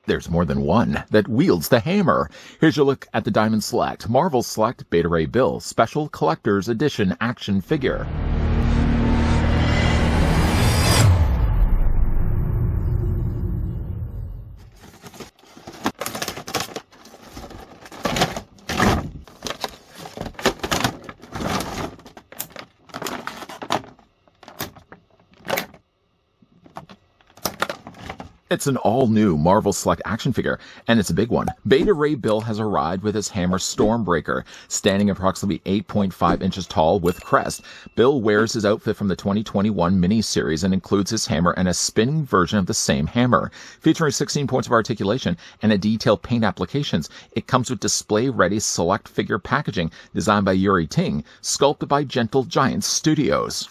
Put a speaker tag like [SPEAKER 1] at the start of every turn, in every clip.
[SPEAKER 1] There's more than one that wields the hammer. Here's your look at the Diamond Select Marvel Select Beta Ray Bill Special Collector's Edition action figure. It's an all-new Marvel Select action figure, and it's a big one. Beta Ray Bill has arrived with his hammer Stormbreaker, standing approximately 8.5 inches tall with crest. Bill wears his outfit from the 2021 mini-series and includes his hammer and a spinning version of the same hammer. Featuring 16 points of articulation and a detailed paint applications, it comes with display-ready Select figure packaging designed by Yuri Ting, sculpted by Gentle Giant Studios.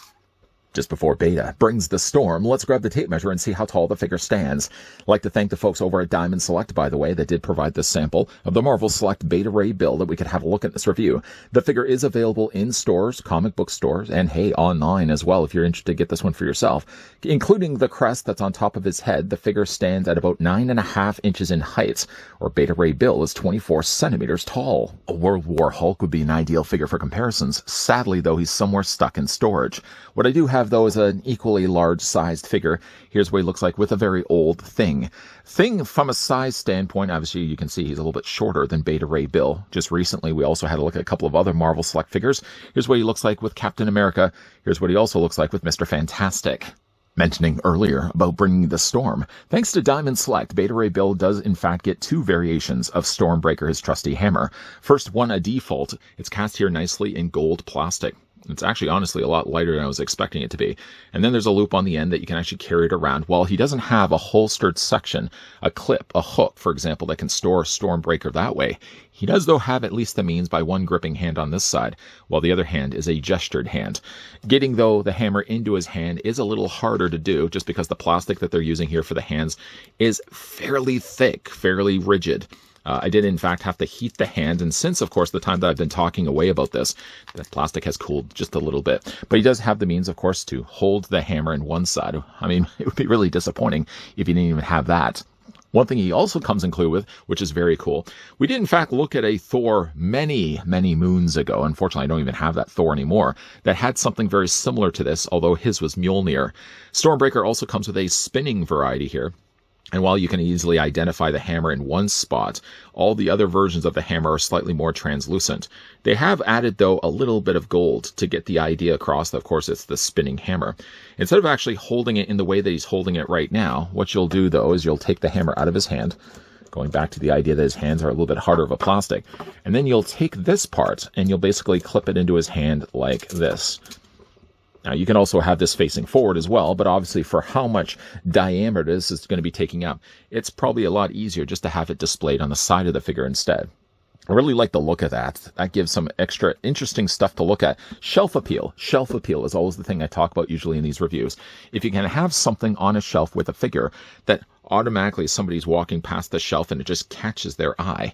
[SPEAKER 1] Just before Beta brings the storm, let's grab the tape measure and see how tall the figure stands. I'd like to thank the folks over at Diamond Select, by the way, that did provide this sample of the Marvel Select Beta Ray Bill that we could have a look at this review. The figure is available in stores, comic book stores, and hey, online as well if you're interested, get this one for yourself. Including the crest that's on top of his head, the figure stands at about 9.5 inches in height, or Beta Ray Bill is 24 centimeters tall. A World War Hulk would be an ideal figure for comparisons. Sadly, though, he's somewhere stuck in storage. What I do have, though, is an equally large-sized figure. Here's what he looks like with a very old Thing. Thing, from a size standpoint, obviously you can see he's a little bit shorter than Beta Ray Bill. Just recently, we also had a look at a couple of other Marvel Select figures. Here's what he looks like with Captain America. Here's what he also looks like with Mr. Fantastic. Mentioning earlier about bringing the storm, thanks to Diamond Select, Beta Ray Bill does in fact get two variations of Stormbreaker, his trusty hammer. First one, a default. It's cast here nicely in gold plastic. It's actually honestly a lot lighter than I was expecting it to be. And then there's a loop on the end that you can actually carry it around. While he doesn't have a holstered section, a clip, a hook, for example, that can store Stormbreaker that way, he does, though, have at least the means by one gripping hand on this side, while the other hand is a gestured hand. Getting, though, the hammer into his hand is a little harder to do, just because the plastic that they're using here for the hands is fairly thick, fairly rigid. I did, in fact, have to heat the hand, and since, of course, the time that I've been talking away about this, the plastic has cooled just a little bit. But he does have the means, of course, to hold the hammer in one side. I mean, it would be really disappointing if he didn't even have that. One thing he also comes included with, which is very cool, we did, in fact, look at a Thor many, many moons ago. Unfortunately, I don't even have that Thor anymore, that had something very similar to this, although his was Mjolnir. Stormbreaker also comes with a spinning variety here. And while you can easily identify the hammer in one spot, all the other versions of the hammer are slightly more translucent. They have added, though, a little bit of gold to get the idea across that, of course, it's the spinning hammer. Instead of actually holding it in the way that he's holding it right now, what you'll do, though, is you'll take the hammer out of his hand, going back to the idea that his hands are a little bit harder of a plastic, and then you'll take this part and you'll basically clip it into his hand like this. Now, you can also have this facing forward as well, but obviously for how much diameter this is going to be taking up, it's probably a lot easier just to have it displayed on the side of the figure instead. I really like the look of that. That gives some extra interesting stuff to look at. Shelf appeal. Shelf appeal is always the thing I talk about usually in these reviews. If you can have something on a shelf with a figure that automatically somebody's walking past the shelf and it just catches their eye,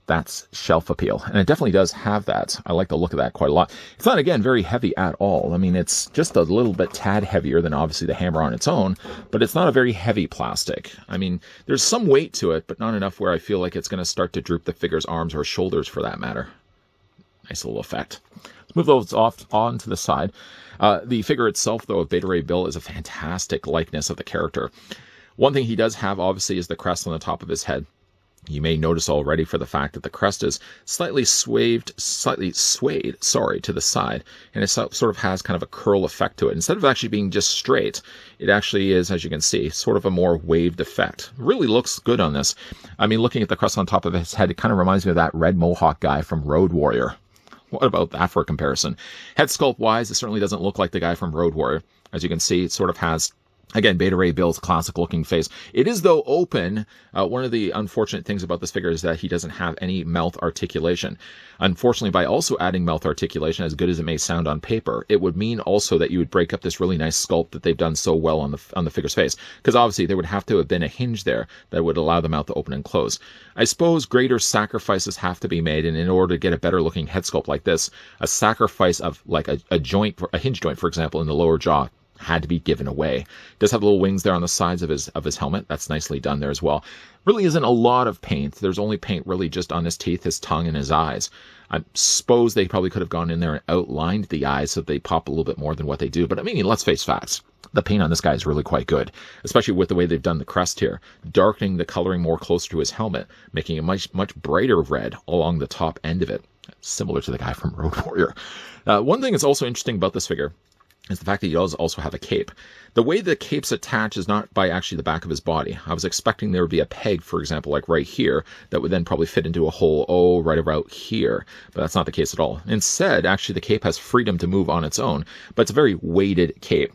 [SPEAKER 1] that's shelf appeal. And it definitely does have that. I like the look of that quite a lot. It's not, again, very heavy at all. I mean, it's just a little bit tad heavier than obviously the hammer on its own, but it's not a very heavy plastic. I mean, there's some weight to it, but not enough where I feel like it's going to start to droop the figure's arms or shoulders for that matter. Nice little effect. Let's move those off on to the side. The figure itself, though, of Beta Ray Bill is a fantastic likeness of the character. One thing he does have, obviously, is the crest on the top of his head. You may notice already for the fact that the crest is slightly swayed, to the side, and it sort of has kind of a curl effect to it. Instead of actually being just straight, it actually is, as you can see, sort of a more waved effect. It really looks good on this. I mean, looking at the crest on top of his head, it kind of reminds me of that red mohawk guy from Road Warrior. What about that for a comparison? Head sculpt-wise, it certainly doesn't look like the guy from Road Warrior. As you can see, it sort of has, again, Beta Ray Bill's classic-looking face. It is, though, open. One of the unfortunate things about this figure is that he doesn't have any mouth articulation. Unfortunately, by also adding mouth articulation, as good as it may sound on paper, it would mean also that you would break up this really nice sculpt that they've done so well on the figure's face. Because obviously, there would have to have been a hinge there that would allow the mouth to open and close. I suppose greater sacrifices have to be made, and in order to get a better-looking head sculpt like this, a sacrifice of like a hinge joint, for example, in the lower jaw, had to be given away. Does have little wings there on the sides of his helmet. That's nicely done there as well. Really isn't a lot of paint. There's only paint really just on his teeth, his tongue, and his eyes. I suppose they probably could have gone in there and outlined the eyes so they pop a little bit more than what they do. But I mean, let's face facts. The paint on this guy is really quite good, especially with the way they've done the crest here, darkening the coloring more closer to his helmet, making it much brighter red along the top end of it, similar to the guy from Road Warrior. One thing that's also interesting about this figure is the fact that he does also have a cape. The way the cape's attached is not by actually the back of his body. I was expecting there would be a peg, for example, like right here, that would then probably fit into a hole, right about here. But that's not the case at all. Instead, actually, the cape has freedom to move on its own, but it's a very weighted cape.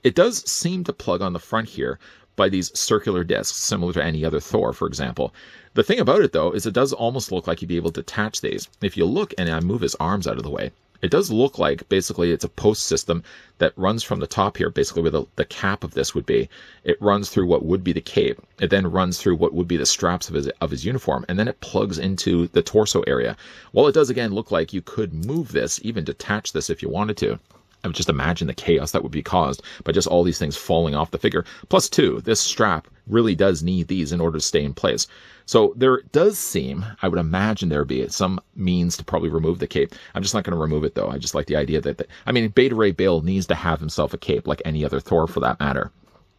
[SPEAKER 1] It does seem to plug on the front here by these circular discs, similar to any other Thor, for example. The thing about it, though, is it does almost look like you'd be able to detach these. If you look, and I move his arms out of the way, it does look like basically it's a post system that runs from the top here, basically where the cap of this would be. It runs through what would be the cape. It then runs through what would be the straps of his uniform, and then it plugs into the torso area. While it does again look like you could move this, even detach this if you wanted to, I would just imagine the chaos that would be caused by just all these things falling off the figure. Plus, too, this strap really does need these in order to stay in place. So there does seem, I would imagine there would be some means to probably remove the cape. I'm just not going to remove it, though. I just like the idea that, Beta Ray Bill needs to have himself a cape like any other Thor for that matter.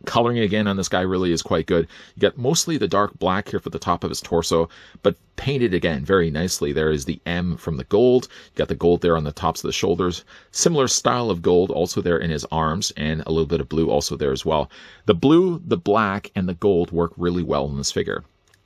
[SPEAKER 1] Coloring again on this guy really is quite good. You got mostly the dark black here for the top of his torso, but painted again very nicely. There is the M from the gold. You got the gold there on the tops of the shoulders. Similar style of gold also there in his arms, and a little bit of blue also there as well. The blue, the black, and the gold work really well in this figure.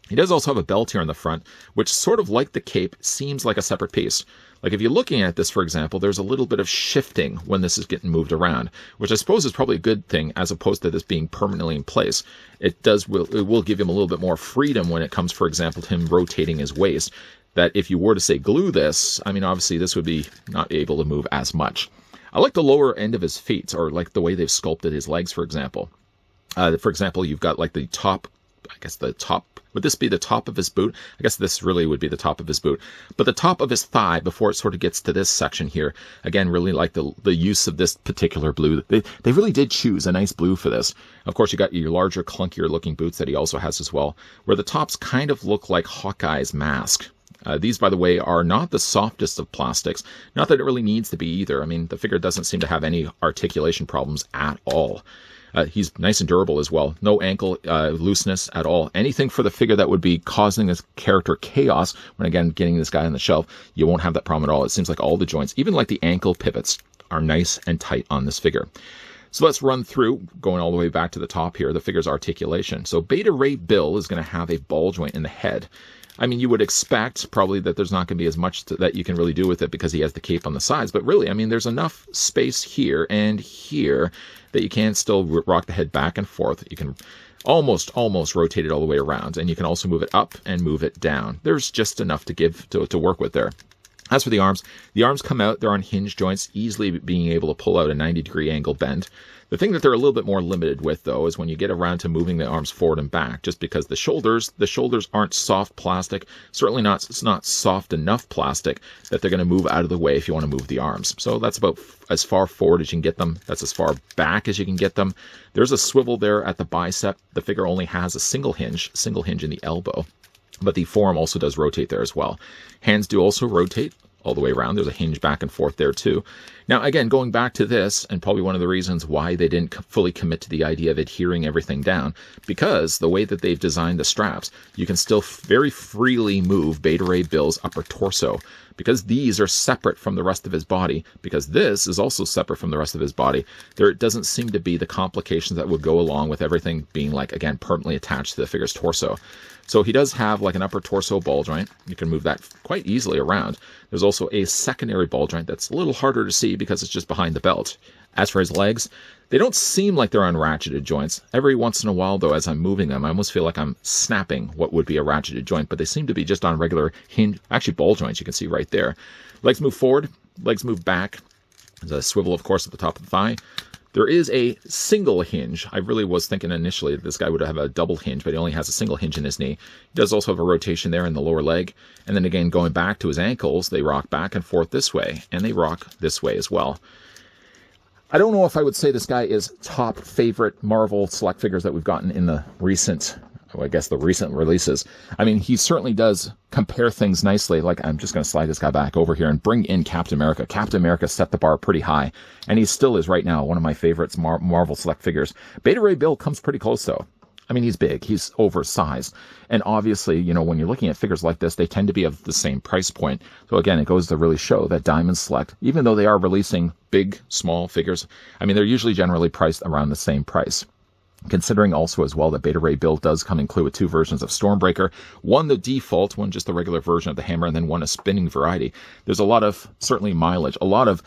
[SPEAKER 1] He does also have a belt here on the front, which sort of like the cape seems like a separate piece. Like if you're looking at this, for example, there's a little bit of shifting when this is getting moved around, which I suppose is probably a good thing as opposed to this being permanently in place. It will give him a little bit more freedom when it comes, for example, to him rotating his waist, that if you were to say glue this, obviously this would be not able to move as much. I like the lower end of his feet, or like the way they've sculpted his legs, for example. You've got like the top, would this be the top of his boot? I guess this really would be the top of his boot. But the top of his thigh, before it sort of gets to this section here, again, really like the use of this particular blue. They really did choose a nice blue for this. Of course, you got your larger, clunkier looking boots that he also has as well, where the tops kind of look like Hawkeye's mask. These, by the way, are not the softest of plastics. Not that it really needs to be either. The figure doesn't seem to have any articulation problems at all. He's nice and durable as well. No ankle looseness at all. Anything for the figure that would be causing this character chaos when, again, getting this guy on the shelf, you won't have that problem at all. It seems like all the joints, even like the ankle pivots, are nice and tight on this figure. So let's run through, going all the way back to the top here, the figure's articulation. So Beta Ray Bill is going to have a ball joint in the head. You would expect probably that there's not going to be as much that you can really do with it because he has the cape on the sides. But really, there's enough space here and here that you can still rock the head back and forth. You can almost rotate it all the way around. And you can also move it up and move it down. There's just enough to give to work with there. As for the arms come out. They're on hinge joints, easily being able to pull out a 90-degree angle bend. The thing that they're a little bit more limited with, though, is when you get around to moving the arms forward and back, just because the shoulders aren't soft plastic, certainly it's not soft enough plastic that they're going to move out of the way if you want to move the arms. So that's about as far forward as you can get them. That's as far back as you can get them. There's a swivel there at the bicep. The figure only has a single hinge in the elbow, but the forearm also does rotate there as well. Hands do also rotate all the way around. There's a hinge back and forth there too. Now, again, going back to this, and probably one of the reasons why they didn't fully commit to the idea of adhering everything down, because the way that they've designed the straps, you can still very freely move Beta Ray Bill's upper torso, because these are separate from the rest of his body, because this is also separate from the rest of his body. There doesn't seem to be the complications that would go along with everything being, like, again, permanently attached to the figure's torso. So he does have like an upper torso ball joint. You can move that quite easily around. There's also a secondary ball joint that's a little harder to see because it's just behind the belt. As for his legs, they don't seem like they're on ratcheted joints. Every once in a while, though, as I'm moving them, I almost feel like I'm snapping what would be a ratcheted joint, but they seem to be just on regular hinge, actually ball joints, you can see right there. Legs move forward, legs move back. There's a swivel, of course, at the top of the thigh. There is a single hinge. I really was thinking initially that this guy would have a double hinge, but he only has a single hinge in his knee. He does also have a rotation there in the lower leg. And then again, going back to his ankles, they rock back and forth this way, and they rock this way as well. I don't know if I would say this guy is top favorite Marvel Select figures that we've gotten in the recent, well, I guess the recent releases. I mean, he certainly does compare things nicely. Like, I'm just going to slide this guy back over here and bring in Captain America. Captain America set the bar pretty high, and he still is right now one of my favorites Marvel Select figures. Beta Ray Bill comes pretty close, though. I mean, he's big, he's oversized. And obviously, you know, when you're looking at figures like this, they tend to be of the same price point. So again, it goes to really show that Diamond Select, even though they are releasing big, small figures, I mean, they're usually generally priced around the same price. Considering also as well that Beta Ray Bill does come included with two versions of Stormbreaker, one the default, one just the regular version of the hammer, and then one a spinning variety. There's a lot of, certainly mileage, a lot of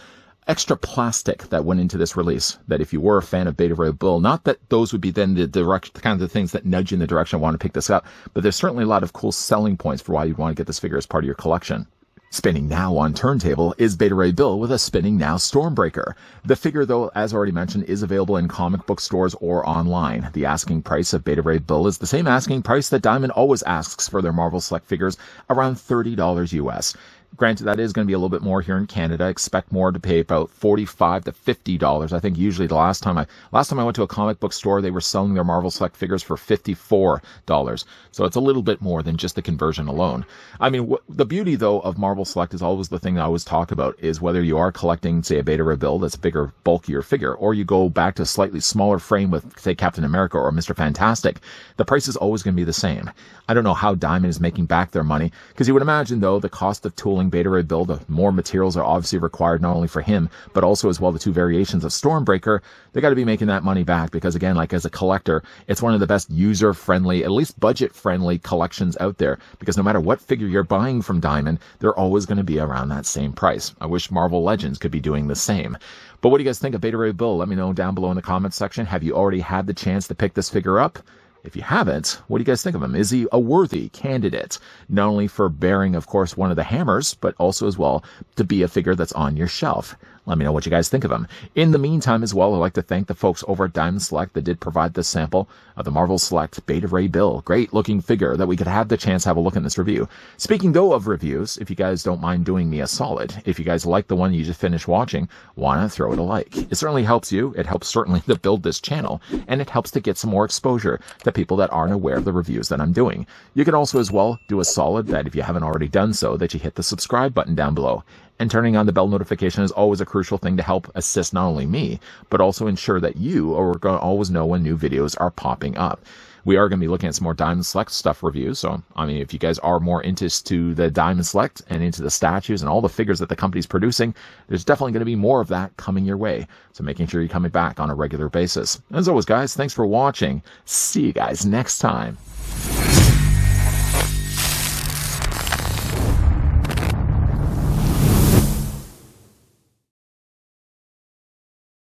[SPEAKER 1] extra plastic that went into this release, that if you were a fan of Beta Ray Bill, not that those would be then the direct kind of the things that nudge you in the direction I want to pick this up, but there's certainly a lot of cool selling points for why you'd want to get this figure as part of your collection. Spinning now on turntable is Beta Ray Bill with a Spinning Now Stormbreaker. The figure, though, as already mentioned, is available in comic book stores or online. The asking price of Beta Ray Bill is the same asking price that Diamond always asks for their Marvel Select figures, around $30 US. Granted, that is going to be a little bit more here in Canada. Expect more to pay about $45 to $50. I think usually the last time I went to a comic book store, they were selling their Marvel Select figures for $54. So it's a little bit more than just the conversion alone. I mean, the beauty, though, of Marvel Select is always the thing I always talk about, is whether you are collecting, say, a Beta Ray Bill that's a bigger, bulkier figure, or you go back to a slightly smaller frame with, say, Captain America or Mr. Fantastic, the price is always going to be the same. I don't know how Diamond is making back their money, because you would imagine, though, the cost of tooling Beta Ray Bill, the more materials are obviously required not only for him, but also as well the two variations of Stormbreaker. They got to be making that money back, because again, like as a collector, it's one of the best user-friendly, at least budget-friendly collections out there, because no matter what figure you're buying from Diamond, they're always going to be around that same price. I wish Marvel Legends could be doing the same. But what do you guys think of Beta Ray Bill? Let me know down below in the comments section. Have you already had the chance to pick this figure up? If you haven't, what do you guys think of him? Is he a worthy candidate, not only for bearing, of course, one of the hammers, but also as well to be a figure that's on your shelf? Let me know what you guys think of him. In the meantime, as well, I'd like to thank the folks over at Diamond Select that did provide this sample of the Marvel Select Beta Ray Bill. Great looking figure that we could have the chance to have a look in this review. Speaking, though, of reviews, if you guys don't mind doing me a solid, if you guys like the one you just finished watching, why not throw it a like? It certainly helps you. It helps certainly to build this channel, and it helps to get some more exposure to people that aren't aware of the reviews that I'm doing. You can also as well do a solid that if you haven't already done so, that you hit the subscribe button down below. And turning on the bell notification is always a crucial thing to help assist not only me, but also ensure that you are going to always know when new videos are popping up. We are going to be looking at some more Diamond Select stuff reviews. So, I mean, if you guys are more into the Diamond Select and into the statues and all the figures that the company's producing, there's definitely going to be more of that coming your way. So making sure you're coming back on a regular basis. As always, guys, thanks for watching. See you guys next time.